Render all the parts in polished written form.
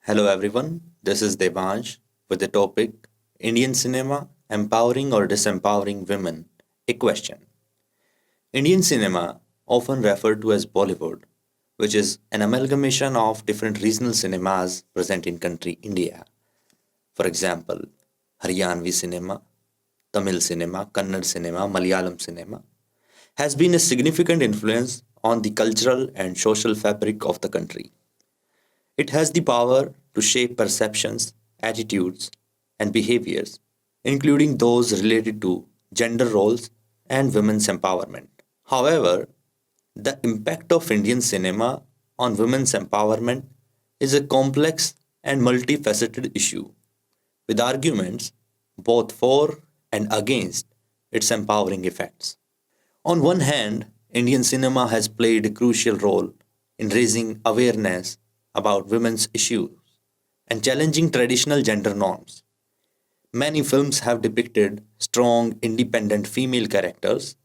Hello everyone, this is Devansh with the topic Indian cinema empowering or disempowering women. A question. Indian cinema, often referred to as Bollywood, which is an amalgamation of different regional cinemas present in country India. For example, Haryanvi cinema, Tamil cinema, Kannada cinema, Malayalam cinema, has been a significant influence on the cultural and social fabric of the country. It has the power to shape perceptions, attitudes, and behaviors, including those related to gender roles and women's empowerment. However, the impact of Indian cinema on women's empowerment is a complex and multifaceted issue, with arguments both for and against its empowering effects. On one hand, Indian cinema has played a crucial role in raising awareness about women's issues and challenging traditional gender norms. Many films have depicted strong, independent female characters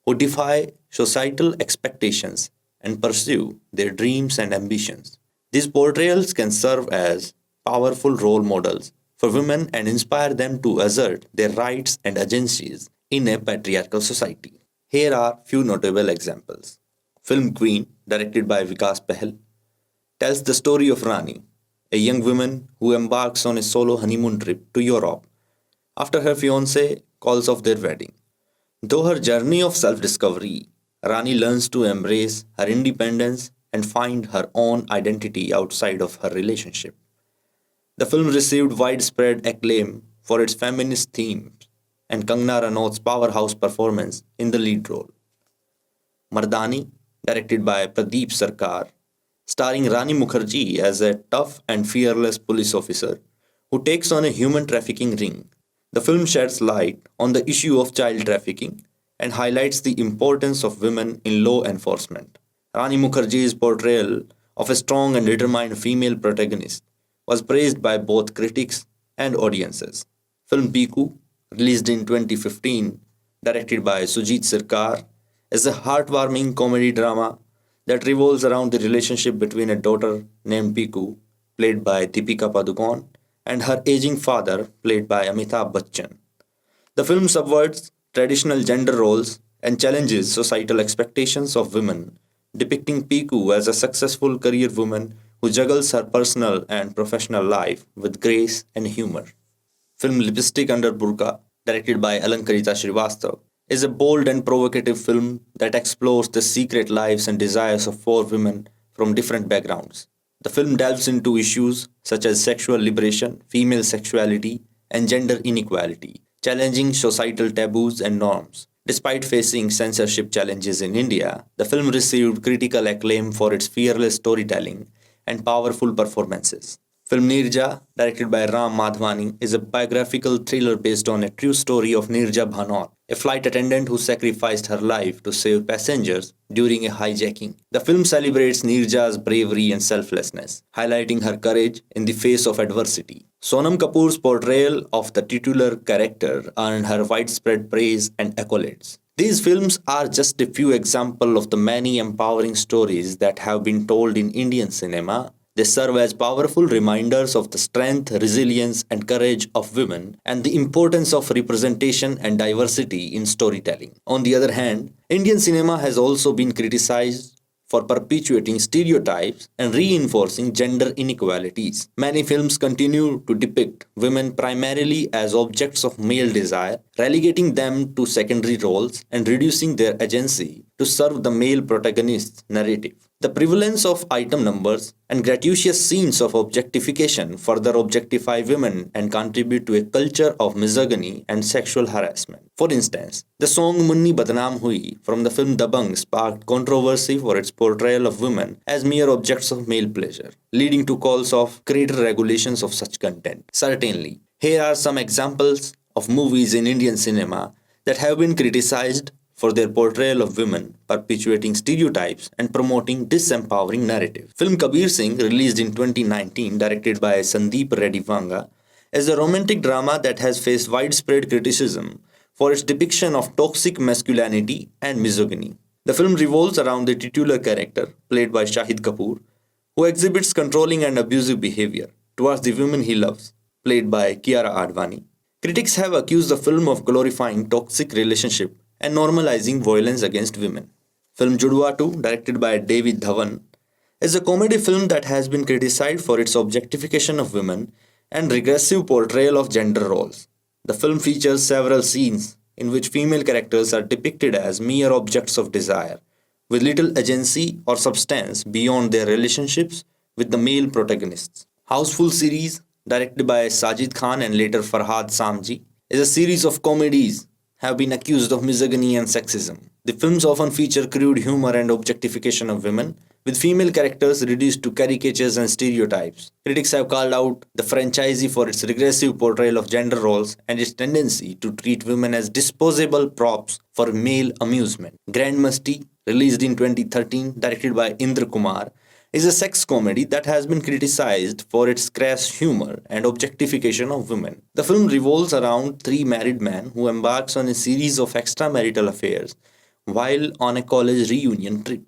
who defy societal expectations and pursue their dreams and ambitions. These portrayals can serve as powerful role models for women and inspire them to assert their rights and agencies in a patriarchal society. Here are few notable examples. Film Queen, directed by Vikas Pahel, tells the story of Rani, a young woman who embarks on a solo honeymoon trip to Europe after her fiance calls off their wedding. Though her journey of self discovery, Rani learns to embrace her independence and find her own identity outside of her relationship. The film received widespread acclaim for its feminist themes and Kangna Ranaut's powerhouse performance in the lead role. Mardani, directed by Pradeep Sarkar, starring Rani Mukherjee as a tough and fearless police officer who takes on a human trafficking ring. The film sheds light on the issue of child trafficking and highlights the importance of women in law enforcement. Rani Mukherjee's portrayal of a strong and determined female protagonist was praised by both critics and audiences. Film Piku, released in 2015, directed by Sujit Sircar, is a heartwarming comedy drama that revolves around the relationship between a daughter named Piku, played by Deepika Padukone, and her aging father, played by Amitabh Bachchan. The film subverts traditional gender roles and challenges societal expectations of women, depicting Piku as a successful career woman who juggles her personal and professional life with grace and humor. Film Lipstick Under Burqa, directed by Alankarita Srivastav, is a bold and provocative film that explores the secret lives and desires of four women from different backgrounds. The film delves into issues such as sexual liberation, female sexuality, and gender inequality, challenging societal taboos and norms. Despite facing censorship challenges in India, the film received critical acclaim for its fearless storytelling and powerful performances. Film Nirja, directed by Ram Madhvani, is a biographical thriller based on a true story of Nirja Bhanot, a flight attendant who sacrificed her life to save passengers during a hijacking. The film celebrates Nirja's bravery and selflessness, highlighting her courage in the face of adversity. Sonam Kapoor's portrayal of the titular character earned her widespread praise and accolades. These films are just a few examples of the many empowering stories that have been told in Indian cinema. They serve as powerful reminders of the strength, resilience, and courage of women and the importance of representation and diversity in storytelling. On the other hand, Indian cinema has also been criticized for perpetuating stereotypes and reinforcing gender inequalities. Many films continue to depict women primarily as objects of male desire, relegating them to secondary roles and reducing their agency to serve the male protagonist's narrative. The prevalence of item numbers and gratuitous scenes of objectification further objectify women and contribute to a culture of misogyny and sexual harassment. For instance, the song Munni Badnaam Hui from the film Dabang sparked controversy for its portrayal of women as mere objects of male pleasure, leading to calls of greater regulations of such content. Certainly, here are some examples of movies in Indian cinema that have been criticized for their portrayal of women, perpetuating stereotypes and promoting disempowering narrative. Film Kabir Singh, released in 2019, directed by Sandeep Reddy Vanga, is a romantic drama that has faced widespread criticism for its depiction of toxic masculinity and misogyny. The film revolves around the titular character, played by Shahid Kapoor, who exhibits controlling and abusive behavior. This film challenges towards the women he loves, played by Kiara Advani. Critics have accused the film of glorifying toxic relationship and normalizing violence against women. Film Judwa 2, directed by David Dhawan, is a comedy film that has been criticized for its objectification of women and regressive portrayal of gender roles. The film features several scenes in which female characters are depicted as mere objects of desire, with little agency or substance beyond their relationships with the male protagonists. Houseful series, directed by Sajid Khan and later Farhad Samji, is a series of comedies have been accused of misogyny and sexism. The films often feature crude humor and objectification of women, with female characters reduced to caricatures and stereotypes. Critics have called out the franchise for its regressive portrayal of gender roles and its tendency to treat women as disposable props for male amusement. Grand Masti, released in 2013, directed by Indra Kumar, is a sex comedy that has been criticized for its crass humor and objectification of women. The film revolves around three married men who embarks on a series of extramarital affairs while on a college reunion trip.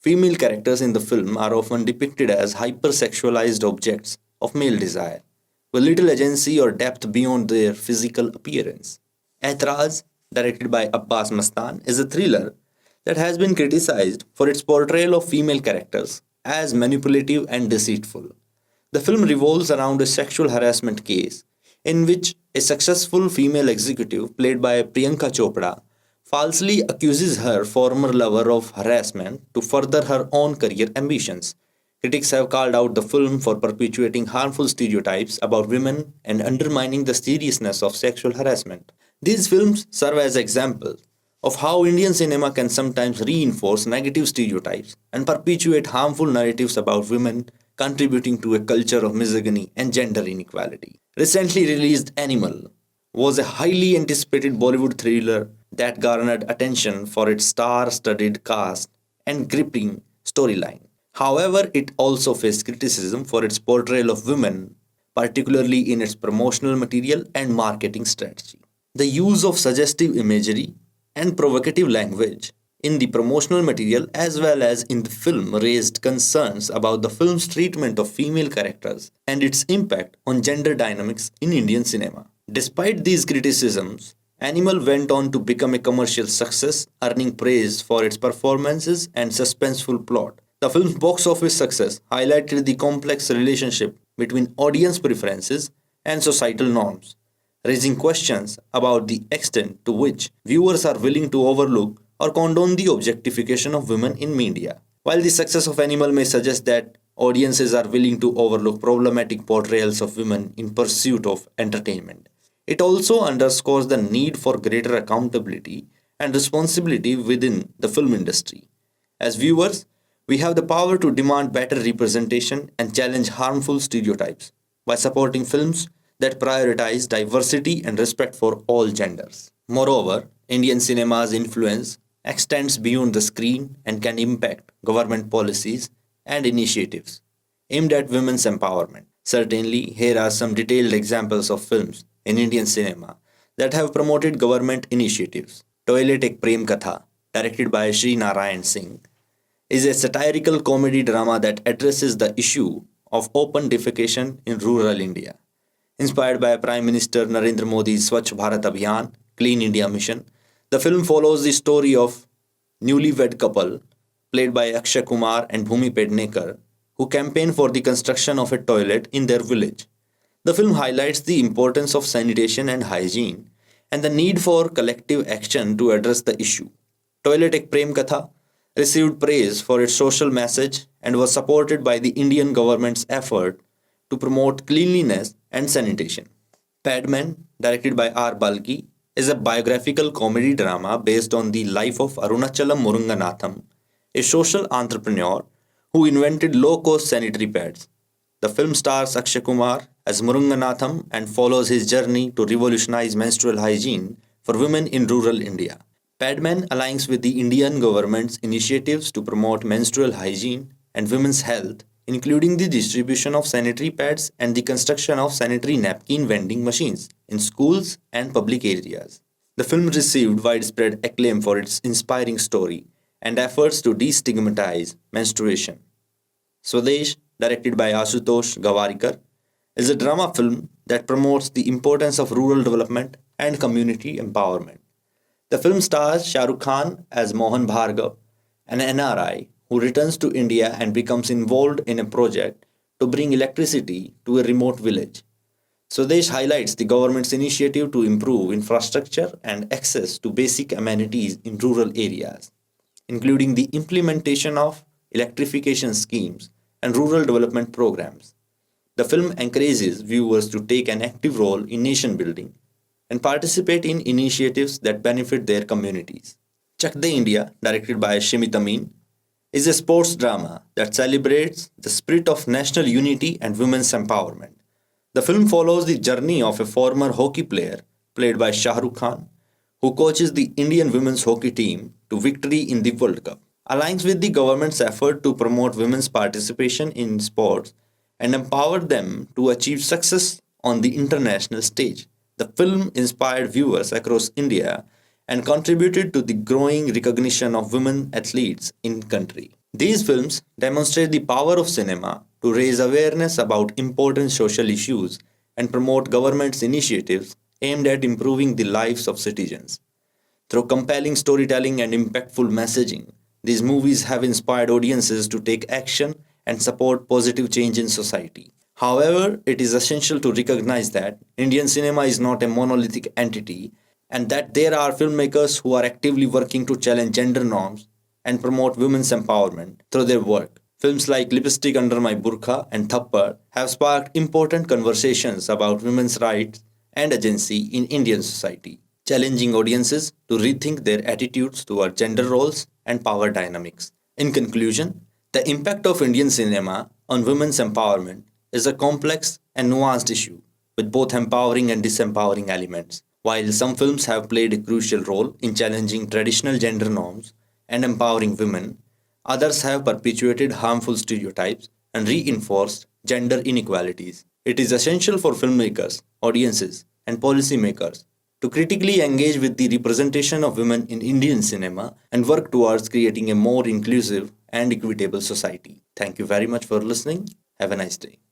Female characters in the film are often depicted as hypersexualized objects of male desire, with little agency or depth beyond their physical appearance. Aitraz, directed by Abbas Mastan, is a thriller that has been criticized for its portrayal of female characters as manipulative and deceitful. The film revolves around a sexual harassment case in which a successful female executive, played by Priyanka Chopra, falsely accuses her former lover of harassment to further her own career ambitions. Critics have called out the film for perpetuating harmful stereotypes about women and undermining the seriousness of sexual harassment. These films serve as examples of how Indian cinema can sometimes reinforce negative stereotypes and perpetuate harmful narratives about women, contributing to a culture of misogyny and gender inequality. Recently released Animal was a highly anticipated Bollywood thriller that garnered attention for its star studded cast and gripping storyline. However, it also faced criticism for its portrayal of women, particularly in its promotional material and marketing strategy. The use of suggestive imagery and provocative language in the promotional material as well as in the film raised concerns about the film's treatment of female characters and its impact on gender dynamics in Indian cinema. Despite these criticisms, Animal went on to become a commercial success, earning praise for its performances and suspenseful plot. The film's box office success highlighted the complex relationship between audience preferences and societal norms, raising questions about the extent to which viewers are willing to overlook or condone the objectification of women in media. While the success of Animal may suggest that audiences are willing to overlook problematic portrayals of women in pursuit of entertainment, it also underscores the need for greater accountability and responsibility within the film industry. As viewers, we have the power to demand better representation and challenge harmful stereotypes by supporting films that prioritize diversity and respect for all genders. Moreover, Indian cinema's influence extends beyond the screen and can impact government policies and initiatives aimed at women's empowerment. Certainly, here are some detailed examples of films in Indian cinema that have promoted government initiatives. Toilet Ek Prem Katha, directed by Sri Narayan Singh, is a satirical comedy drama that addresses the issue of open defecation in rural India. Inspired by Prime Minister Narendra Modi's Swachh Bharat Abhiyan, Clean India Mission, the film follows the story of newlywed couple played by Akshay Kumar and Bhumi Pednekar who campaign for the construction of a toilet in their village. The film highlights the importance of sanitation and hygiene and the need for collective action to address the issue. Toilet Ek Prem Katha received praise for its social message and was supported by the Indian government's effort to promote cleanliness and sanitation. Padman, directed by R. Balki, is a biographical comedy drama based on the life of Arunachalam Murunganatham, a social entrepreneur who invented low-cost sanitary pads. The film stars Akshay Kumar as Murunganatham and follows his journey to revolutionize menstrual hygiene for women in rural India. Padman aligns with the Indian government's initiatives to promote menstrual hygiene and women's health, including the distribution of sanitary pads and the construction of sanitary napkin vending machines in schools and public areas. The film received widespread acclaim for its inspiring story and efforts to destigmatize menstruation. Swadesh, directed by Ashutosh Gawarikar, is a drama film that promotes the importance of rural development and community empowerment. The film stars Shah Rukh Khan as Mohan Bhargav, an NRI who returns to India and becomes involved in a project to bring electricity to a remote village. Swadesh highlights the government's initiative to improve infrastructure and access to basic amenities in rural areas, including the implementation of electrification schemes and rural development programs. The film encourages viewers to take an active role in nation building and participate in initiatives that benefit their communities. Chak De India, directed by Shimit Amin, is a sports drama that celebrates the spirit of national unity and women's empowerment. The film follows the journey of a former hockey player, played by Shah Rukh Khan, who coaches the Indian women's hockey team to victory in the World Cup. Aligns with the government's effort to promote women's participation in sports and empower them to achieve success on the international stage. The film inspired viewers across India and contributed to the growing recognition of women athletes in country. These films demonstrate the power of cinema to raise awareness about important social issues and promote government's initiatives aimed at improving the lives of citizens. Through compelling storytelling and impactful messaging, these movies have inspired audiences to take action and support positive change in society. However, it is essential to recognize that Indian cinema is not a monolithic entity and that there are filmmakers who are actively working to challenge gender norms and promote women's empowerment through their work. Films like Lipstick Under My Burqa and Thappad have sparked important conversations about women's rights and agency in Indian society, challenging audiences to rethink their attitudes toward gender roles and power dynamics. In conclusion, the impact of Indian cinema on women's empowerment is a complex and nuanced issue with both empowering and disempowering elements. While some films have played a crucial role in challenging traditional gender norms and empowering women, others have perpetuated harmful stereotypes and reinforced gender inequalities. It is essential for filmmakers, audiences, and policymakers to critically engage with the representation of women in Indian cinema and work towards creating a more inclusive and equitable society. Thank you very much for listening. Have a nice day.